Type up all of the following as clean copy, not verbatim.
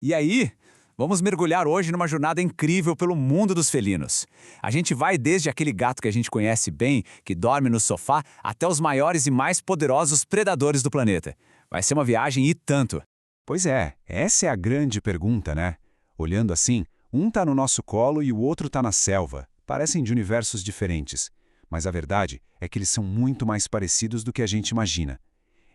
E aí, vamos mergulhar hoje numa jornada incrível pelo mundo dos felinos. A gente vai desde aquele gato que a gente conhece bem, que dorme no sofá, até os maiores e mais poderosos predadores do planeta. Vai ser uma viagem e tanto. Pois é, essa é a grande pergunta, né? Olhando assim, um tá no nosso colo e o outro tá na selva. Parecem de universos diferentes. Mas a verdade é que eles são muito mais parecidos do que a gente imagina.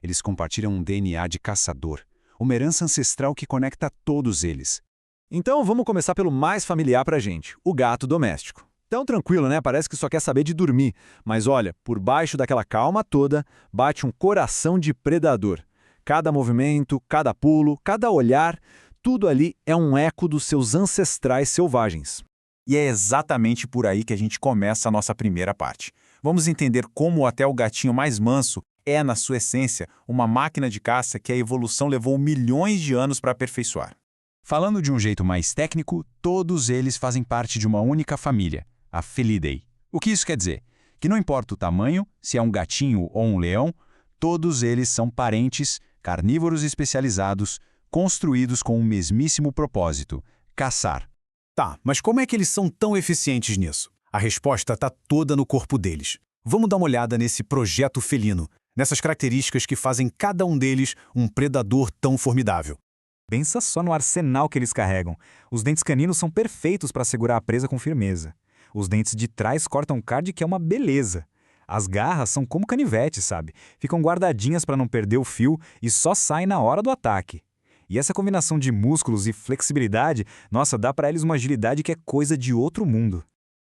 Eles compartilham um DNA de caçador, uma herança ancestral que conecta todos eles. Então vamos começar pelo mais familiar pra gente, o gato doméstico. Tão tranquilo, né? Parece que só quer saber de dormir. Mas olha, por baixo daquela calma toda, bate um coração de predador. Cada movimento, cada pulo, cada olhar, tudo ali é um eco dos seus ancestrais selvagens. E é exatamente por aí que a gente começa a nossa primeira parte. Vamos entender como até o gatinho mais manso é, na sua essência, uma máquina de caça que a evolução levou milhões de anos para aperfeiçoar. Falando de um jeito mais técnico, todos eles fazem parte de uma única família, a Felidae. O que isso quer dizer? Que não importa o tamanho, se é um gatinho ou um leão, todos eles são parentes, carnívoros especializados, construídos com o mesmíssimo propósito: caçar. Tá, mas como é que eles são tão eficientes nisso? A resposta está toda no corpo deles. Vamos dar uma olhada nesse projeto felino, nessas características que fazem cada um deles um predador tão formidável. Pensa só no arsenal que eles carregam. Os dentes caninos são perfeitos para segurar a presa com firmeza. Os dentes de trás cortam carne que é uma beleza. As garras são como canivetes, sabe? Ficam guardadinhas para não perder o fio e só saem na hora do ataque. E essa combinação de músculos e flexibilidade, nossa, dá para eles uma agilidade que é coisa de outro mundo.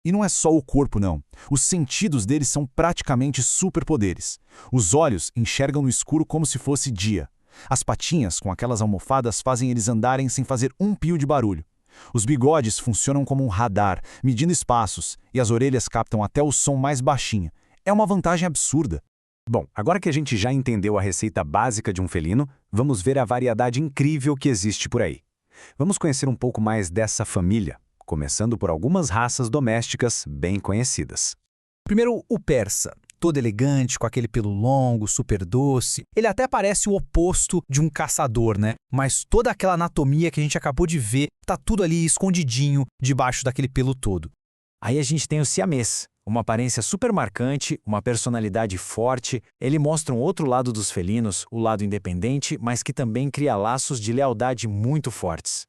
E não é só o corpo, não. Os sentidos deles são praticamente superpoderes. Os olhos enxergam no escuro como se fosse dia. As patinhas, com aquelas almofadas, fazem eles andarem sem fazer um pio de barulho. Os bigodes funcionam como um radar, medindo espaços, e as orelhas captam até o som mais baixinho. É uma vantagem absurda. Bom, agora que a gente já entendeu a receita básica de um felino, vamos ver a variedade incrível que existe por aí. Vamos conhecer um pouco mais dessa família, começando por algumas raças domésticas bem conhecidas. Primeiro, o persa. Todo elegante, com aquele pelo longo, super doce. Ele até parece o oposto de um caçador, né? Mas toda aquela anatomia que a gente acabou de ver, tá tudo ali escondidinho debaixo daquele pelo todo. Aí a gente tem o siamês, uma aparência super marcante, uma personalidade forte. Ele mostra um outro lado dos felinos, o lado independente, mas que também cria laços de lealdade muito fortes.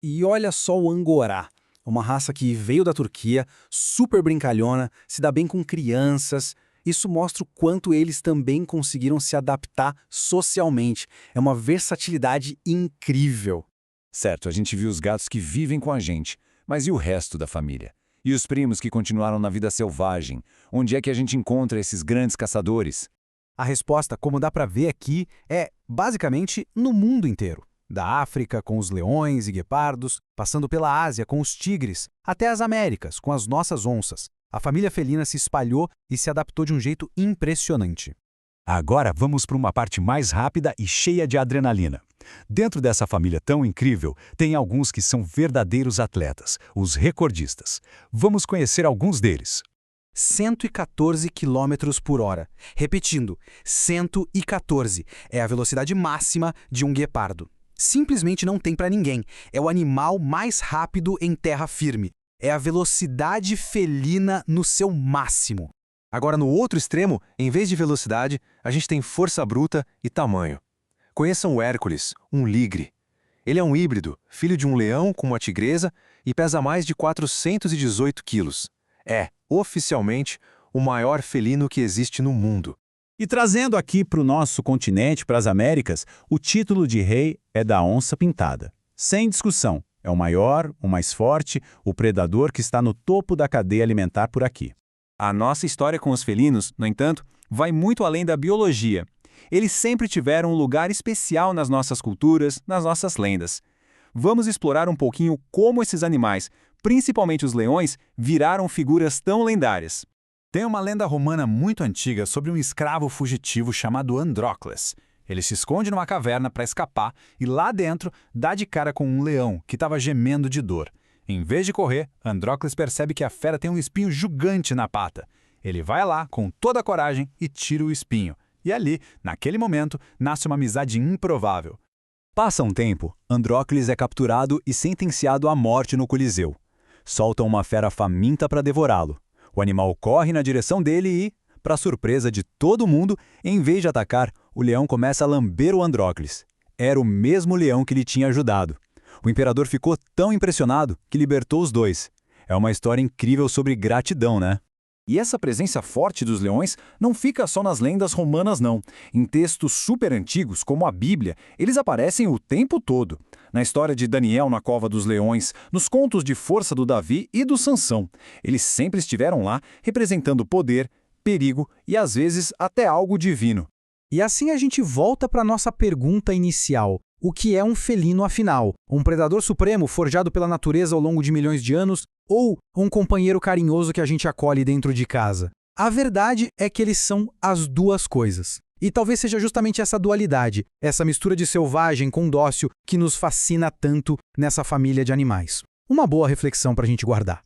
E olha só o angorá, uma raça que veio da Turquia, super brincalhona, se dá bem com crianças. Isso mostra o quanto eles também conseguiram se adaptar socialmente. É uma versatilidade incrível. Certo, a gente viu os gatos que vivem com a gente, mas e o resto da família? E os primos que continuaram na vida selvagem? Onde é que a gente encontra esses grandes caçadores? A resposta, como dá para ver aqui, é basicamente no mundo inteiro. Da África com os leões e guepardos, passando pela Ásia com os tigres, até as Américas com as nossas onças. A família felina se espalhou e se adaptou de um jeito impressionante. Agora vamos para uma parte mais rápida e cheia de adrenalina. Dentro dessa família tão incrível, tem alguns que são verdadeiros atletas, os recordistas. Vamos conhecer alguns deles. 114 km por hora. Repetindo, 114 é a velocidade máxima de um guepardo. Simplesmente não tem para ninguém. É o animal mais rápido em terra firme. É a velocidade felina no seu máximo. Agora, no outro extremo, em vez de velocidade, a gente tem força bruta e tamanho. Conheçam o Hércules, um ligre. Ele é um híbrido, filho de um leão com uma tigresa e pesa mais de 418 quilos. É, oficialmente, o maior felino que existe no mundo. E trazendo aqui para o nosso continente, para as Américas, o título de rei é da onça pintada. Sem discussão, é o maior, o mais forte, o predador que está no topo da cadeia alimentar por aqui. A nossa história com os felinos, no entanto, vai muito além da biologia. Eles sempre tiveram um lugar especial nas nossas culturas, nas nossas lendas. Vamos explorar um pouquinho como esses animais, principalmente os leões, viraram figuras tão lendárias. Tem uma lenda romana muito antiga sobre um escravo fugitivo chamado Andrócles. Ele se esconde numa caverna para escapar e lá dentro dá de cara com um leão que estava gemendo de dor. Em vez de correr, Andrócles percebe que a fera tem um espinho gigante na pata. Ele vai lá com toda a coragem e tira o espinho. E ali, naquele momento, nasce uma amizade improvável. Passa um tempo, Andrócles é capturado e sentenciado à morte no Coliseu. Soltam uma fera faminta para devorá-lo. O animal corre na direção dele e, para surpresa de todo mundo, em vez de atacar, o leão começa a lamber o Andrócles. Era o mesmo leão que lhe tinha ajudado. O imperador ficou tão impressionado que libertou os dois. É uma história incrível sobre gratidão, né? E essa presença forte dos leões não fica só nas lendas romanas, não. Em textos super antigos, como a Bíblia, eles aparecem o tempo todo. Na história de Daniel na cova dos leões, nos contos de força do Davi e do Sansão. Eles sempre estiveram lá, representando poder, perigo e, às vezes, até algo divino. E assim a gente volta para nossa pergunta inicial. O que é um felino afinal? Um predador supremo forjado pela natureza ao longo de milhões de anos ou um companheiro carinhoso que a gente acolhe dentro de casa? A verdade é que eles são as duas coisas. E talvez seja justamente essa dualidade, essa mistura de selvagem com dócil que nos fascina tanto nessa família de animais. Uma boa reflexão para a gente guardar.